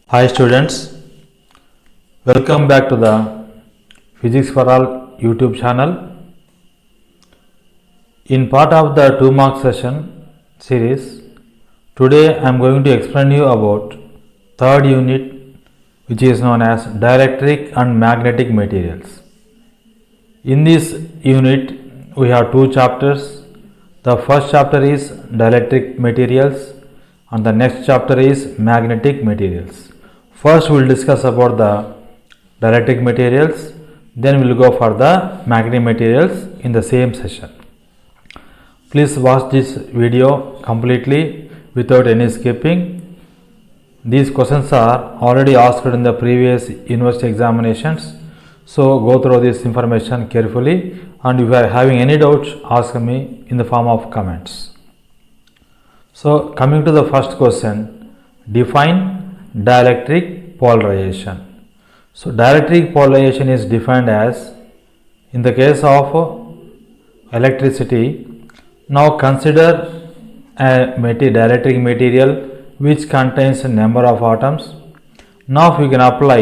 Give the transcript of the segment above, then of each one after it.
Hi students, welcome back to the Physics for All YouTube channel. In part of the 2 mark session series, today I am going to explain you about third unit, which is known as Dielectric and Magnetic Materials. In this unit, we have 2 chapters. The first chapter is Dielectric Materials and the next chapter is Magnetic Materials. First we will discuss about the dielectric materials, then we will go for the magnetic materials in the same session. Please watch this video completely without any skipping. These questions are already asked in the previous university examinations, so go through this information carefully, and if you are having any doubts, ask me in the form of comments. So coming to the first question, define dielectric polarization. So dielectric polarization is defined as, in the case of electricity, now consider a dielectric material which contains a number of atoms. Now if we can apply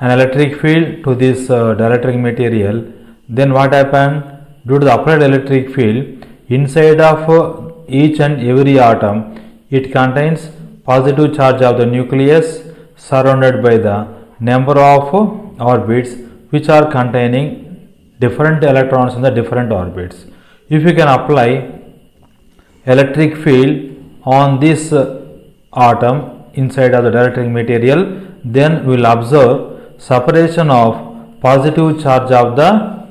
an electric field to this dielectric material, then what happens? Due to the applied electric field, inside of each and every atom, it contains positive charge of the nucleus surrounded by the number of orbits which are containing different electrons in the different orbits. If you can apply electric field on this atom inside of the dielectric material, then we will observe separation of positive charge of the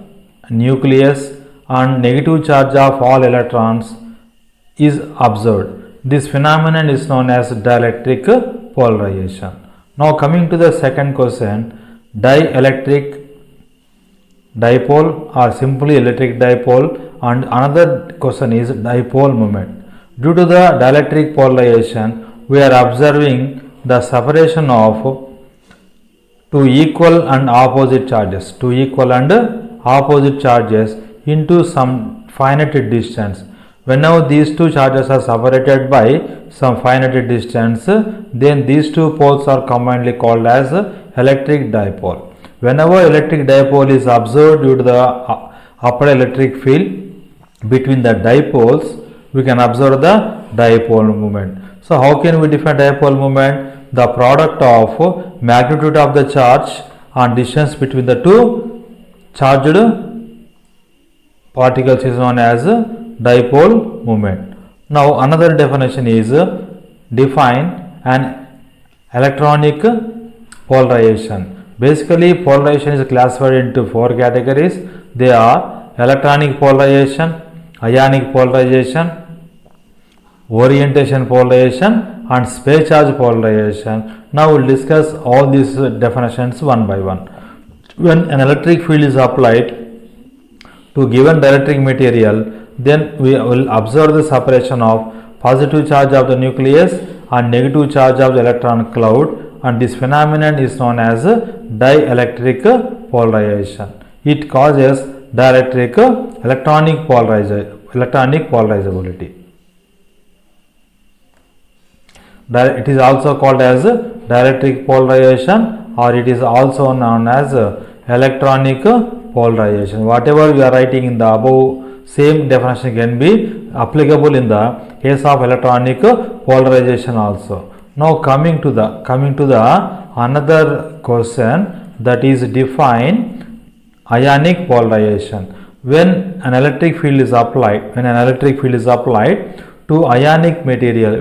nucleus and negative charge of all electrons is observed. This phenomenon is known as dielectric polarization. Now coming to the second question, dielectric dipole or simply electric dipole, and another question is dipole moment. Due to the dielectric polarization, we are observing the separation of two equal and opposite charges, into some finite distance. Whenever these two charges are separated by some finite distance, then these two poles are commonly called as electric dipole. Whenever electric dipole is observed due to the applied electric field between the dipoles, we can observe the dipole moment. So how can we define dipole moment? The product of magnitude of the charge and distance between the two charged particles is known as dipole moment. Now another definition is define an electronic polarization. Basically polarization is classified into 4 categories. They are electronic polarization, ionic polarization, orientation polarization and space charge polarization. Now we will discuss all these definitions one by one. When an electric field is applied to given dielectric material, then we will observe the separation of positive charge of the nucleus and negative charge of the electron cloud, and this phenomenon is known as dielectric polarization. It causes dielectric electronic polarizability. It is also called as dielectric polarization, or it is also known as electronic polarization. Whatever we are writing in the above, same definition can be applicable in the case of electronic polarization also. Now coming to the another question, that is define ionic polarization. When an electric field is applied to ionic material,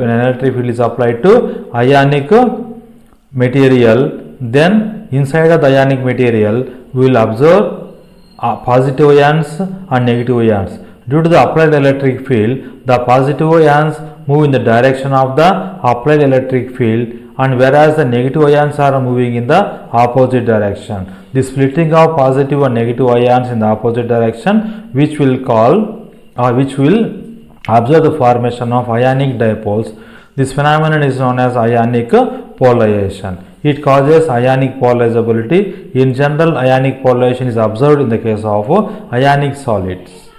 then inside of the ionic material we will observe positive ions and negative ions. Due to the applied electric field, the positive ions move in the direction of the applied electric field, and whereas the negative ions are moving in the opposite direction. The splitting of positive and negative ions in the opposite direction, which will observe the formation of ionic dipoles. This phenomenon is known as ionic polarization. It causes ionic polarizability. In general, ionic polarization is observed in the case of ionic solids.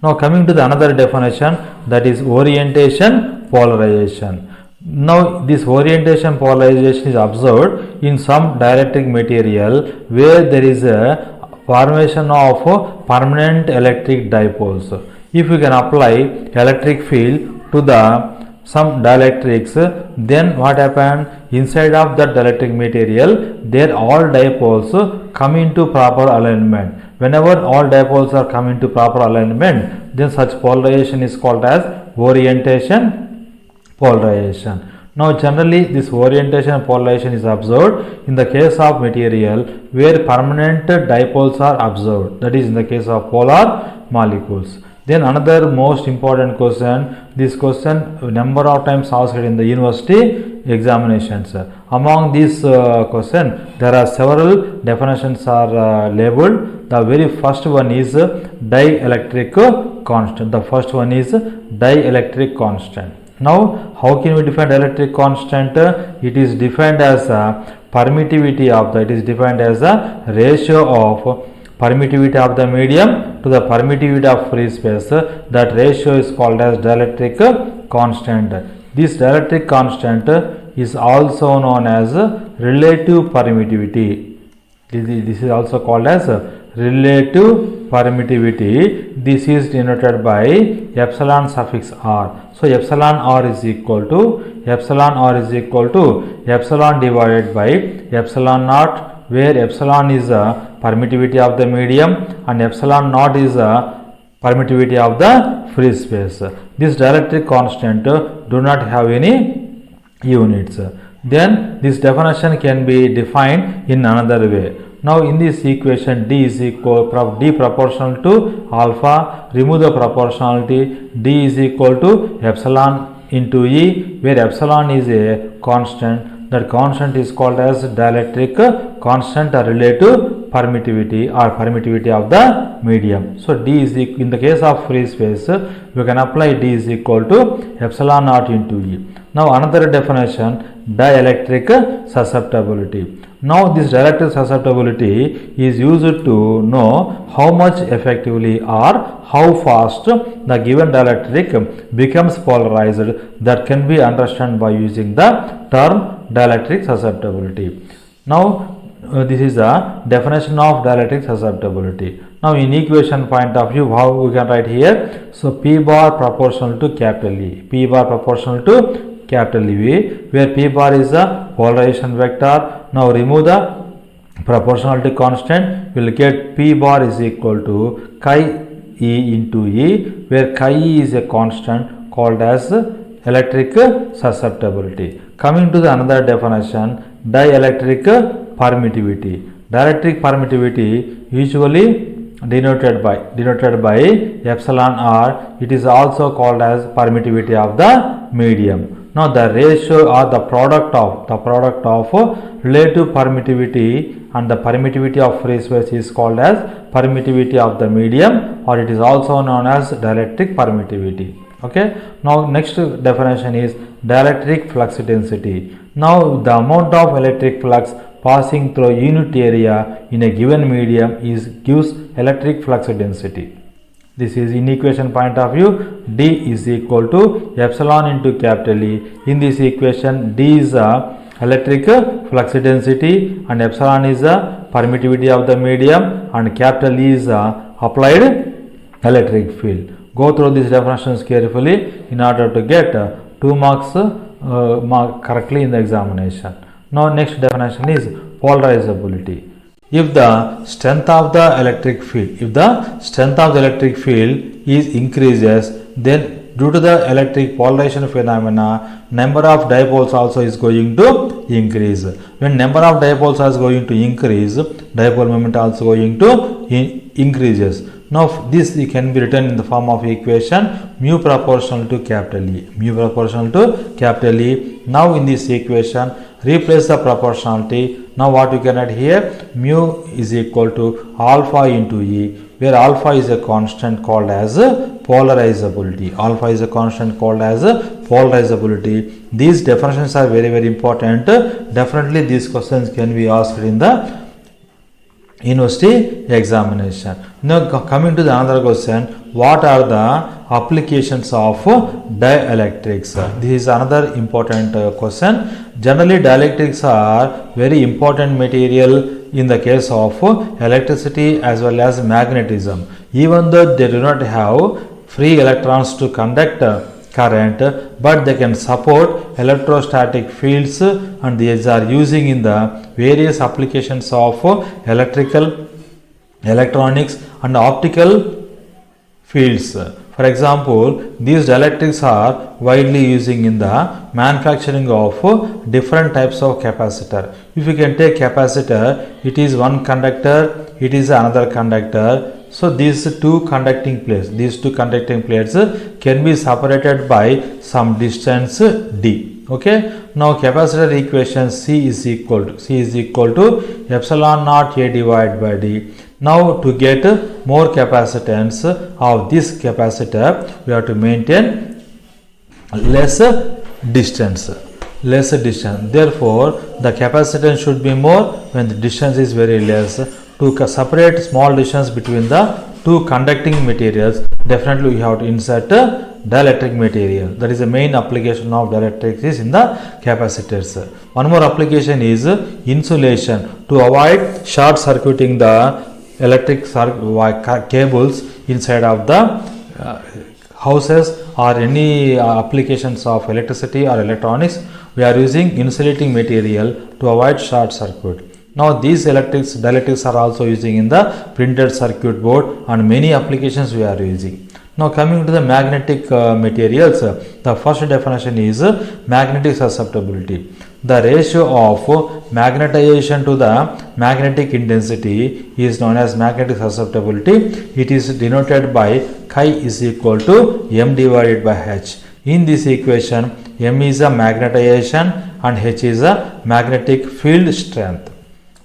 Now coming to the another definition, that is orientation polarization. Now this orientation polarization is observed in some dielectric material where there is a formation of permanent electric dipoles. If you can apply electric field to the some dielectrics, then what happened inside of that dielectric material, there all dipoles come into proper alignment. Whenever all dipoles are come into proper alignment, then such polarization is called as orientation polarization. Now generally this orientation polarization is observed in the case of material where permanent dipoles are observed, that is in the case of polar molecules. Then another most important question, this question number of times asked in the university examinations. Among these question, there are several definitions are labeled. The very first one is dielectric constant. The first one is dielectric constant. Now how can we define dielectric constant? It is defined as permittivity of the, it is defined as a ratio of permittivity of the medium to the permittivity of free space. That ratio is called as dielectric constant. This dielectric constant is also known as relative permittivity. This is also called as relative permittivity. This is denoted by epsilon suffix r. So epsilon r is equal to epsilon divided by epsilon naught, where epsilon is a permittivity of the medium and epsilon naught is a permittivity of the free space. This dielectric constant do not have any units. Then this definition can be defined in another way. Now in this equation D is equal D proportional to alpha, remove the proportionality, D is equal to epsilon into E, where epsilon is a constant. That constant is called as dielectric constant or relative permittivity or permittivity of the medium. So D is equal, in the case of free space, we can apply D is equal to epsilon naught into E. Now another definition, dielectric susceptibility. Now this dielectric susceptibility is used to know how much effectively or how fast the given dielectric becomes polarized. That can be understood by using the term dielectric susceptibility. Now this is the definition of dielectric susceptibility. Now in equation point of view, how we can write here? So P bar proportional to capital E, P bar proportional to capital E, where P bar is a polarization vector. Now remove the proportionality constant, we will get P bar is equal to chi E into E, where chi E is a constant called as electric susceptibility. Coming to the another definition, dielectric permittivity. Dielectric permittivity usually denoted by epsilon r. It is also called as permittivity of the medium. Now the ratio or the product of relative permittivity and the permittivity of free space is called as permittivity of the medium, or it is also known as dielectric permittivity. Okay. Now next definition is dielectric flux density. Now the amount of electric flux passing through unit area in a given medium gives electric flux density. This is in equation point of view, D is equal to epsilon into capital E. In this equation, D is a electric flux density and epsilon is a permittivity of the medium and capital E is a applied electric field. Go through these definitions carefully in order to get 2 marks correctly in the examination. Now next definition is polarizability. If the strength of the electric field, is increases, then due to the electric polarization phenomena, number of dipoles also is going to increase. When number of dipoles is going to increase, dipole moment also going to increases. Now this can be written in the form of equation mu proportional to capital E. Mu proportional to capital E. Now in this equation, replace the proportionality. Now what you can add here? Mu is equal to alpha into E, where alpha is a constant called as polarizability. Alpha is a constant called as polarizability. These definitions are very important. Definitely these questions can be asked in the university examination. Now coming to the another question, what are the applications of dielectrics? This is another important question. Generally dielectrics are very important material in the case of electricity as well as magnetism. Even though they do not have free electrons to conduct current, but they can support electrostatic fields, and these are using in the various applications of electrical, electronics and optical fields. For example, these dielectrics are widely using in the manufacturing of different types of capacitor. If you can take capacitor, it is one conductor, it is another conductor. So these two conducting plates can be separated by some distance d. Okay. Now capacitor equation C is equal to epsilon naught A divided by D. Now to get more capacitance of this capacitor, we have to maintain less distance. Therefore, the capacitance should be more when the distance is very less. To separate small distance between the two conducting materials, definitely we have to insert dielectric material. That is the main application of dielectrics is in the capacitors. One more application is insulation, to avoid short circuiting the electric cables inside of the houses or any applications of electricity or electronics. We are using insulating material to avoid short circuit. Now these dielectrics are also using in the printed circuit board, and many applications we are using. Now coming to the magnetic materials, the first definition is magnetic susceptibility. The ratio of magnetization to the magnetic intensity is known as magnetic susceptibility. It is denoted by chi is equal to m divided by h. In this equation, m is a magnetization and h is a magnetic field strength.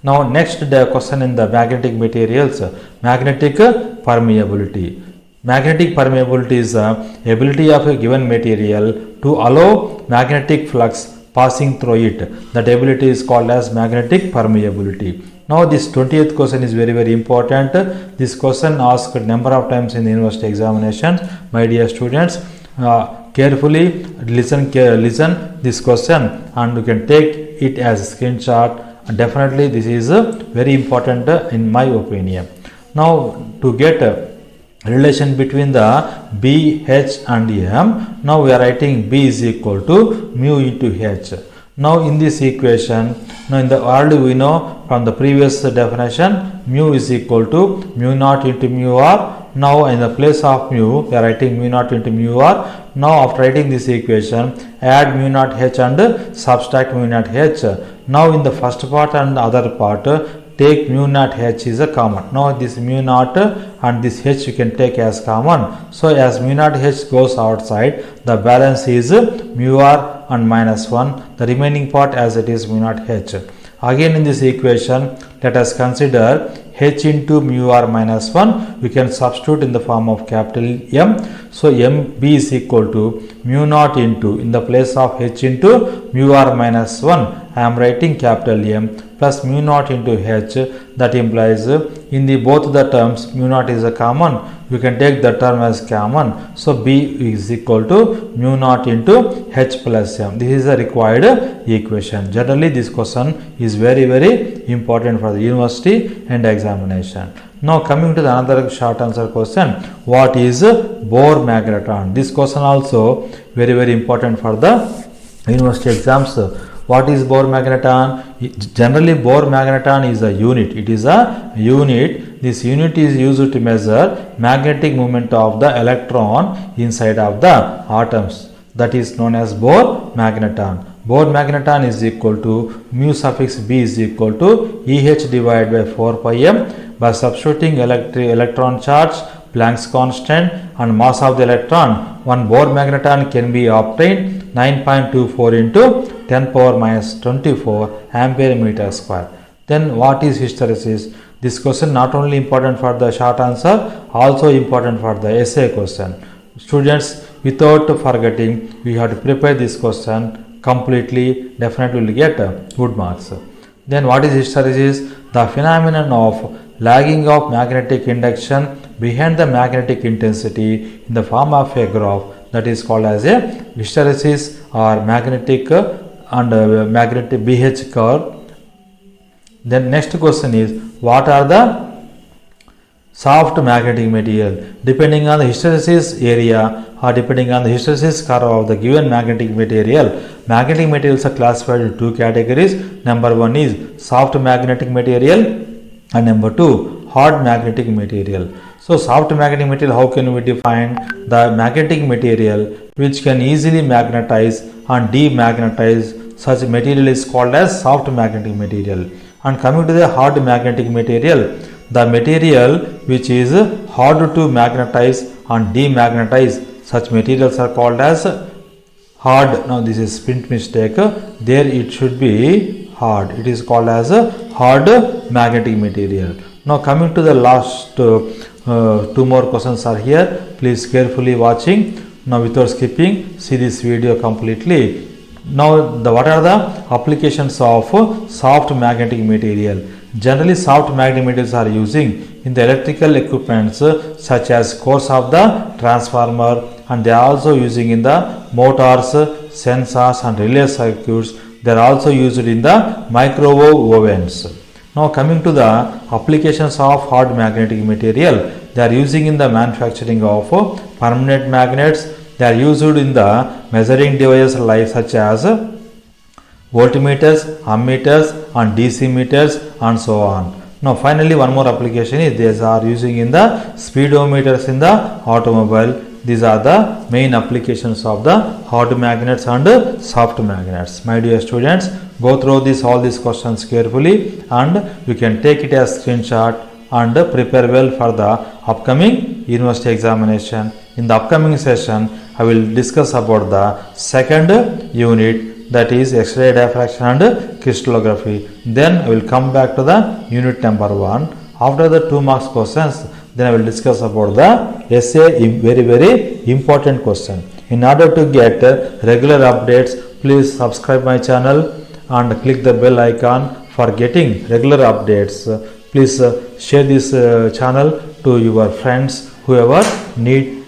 Now next question in the magnetic materials, magnetic permeability. Magnetic permeability is the ability of a given material to allow magnetic flux passing through it. That ability is called as magnetic permeability. Now this 20th question is very important. This question asked a number of times in the university examination. My dear students, carefully listen this question and you can take it as a screenshot. Definitely this is very important in my opinion. Now to get relation between the B, H and M, now we are writing B is equal to mu into H. Now in this equation, now in the already we know from the previous definition, mu is equal to mu naught into mu r. Now in the place of mu, we are writing mu naught into mu r. Now after writing this equation, add mu naught H and subtract mu naught H. Now in the first part and the other part, take mu naught H is a common. Now this mu naught and this H you can take as common. So as mu naught H goes outside, the balance is mu r and minus 1. The remaining part as it is mu naught H. Again in this equation, let us consider H into mu r minus 1. We can substitute in the form of capital M. So M B is equal to mu naught into, in the place of H into mu r minus 1, I am writing capital M plus mu naught into H. That implies in the both the terms mu naught is a common. We can take the term as common. So B is equal to mu naught into H plus M. This is a required equation. Generally this question is very important for the university and examination. Now coming to the another short answer question, what is Bohr magneton? This question also very important for the university exams. What is Bohr magneton? Generally Bohr magneton is a unit. It is a unit. This unit is used to measure magnetic moment of the electron inside of the atoms. That is known as Bohr magneton. Bohr magneton is equal to mu suffix B is equal to EH divided by 4 pi m. By substituting electron charge, Planck's constant and mass of the electron, one Bohr magneton can be obtained 9.24 into 10 power minus 24 ampere meter square. Then what is hysteresis? This question not only important for the short answer, also important for the essay question. Students, without forgetting, we have to prepare this question completely. Definitely will get good marks. Then what is hysteresis? The phenomenon of lagging of magnetic induction behind the magnetic intensity in the form of a graph, that is called as a hysteresis or magnetic and magnetic BH curve. Then next question is, what are the soft magnetic material? Depending on the hysteresis area or depending on the hysteresis curve of the given magnetic materials are classified into two categories. Number one is soft magnetic material and number two hard magnetic material. So soft magnetic material, how can we define? The magnetic material which can easily magnetize and demagnetize, such material is called as soft magnetic material. And coming to the hard magnetic material, the material which is hard to magnetize and demagnetize, such materials are called as hard. Now this is print mistake, there it should be hard, it is called as hard magnetic material. Now coming to the last two more questions are here, please carefully watching. Now without skipping, see this video completely. Now what are the applications of soft magnetic material? Generally soft magnetic materials are using in the electrical equipments such as cores of the transformer, and they are also using in the motors, sensors and relay circuits. They are also used in the microwave ovens. Now coming to the applications of hard magnetic material, they are using in the manufacturing of permanent magnets. They are used in the measuring devices like such as voltmeters, ammeters and DC meters and so on. Now finally one more application is, these are using in the speedometers in the automobile. These are the main applications of the hard magnets and soft magnets. My dear students, go through all these questions carefully and you can take it as screenshot and prepare well for the upcoming university examination. In the upcoming session, I will discuss about the second unit, that is X-ray diffraction and crystallography. Then I will come back to the unit number 1. After the 2 marks questions, then I will discuss about the essay, very important question. In order to get regular updates, please subscribe my channel and click the bell icon for getting regular updates. Please share this channel to your friends whoever need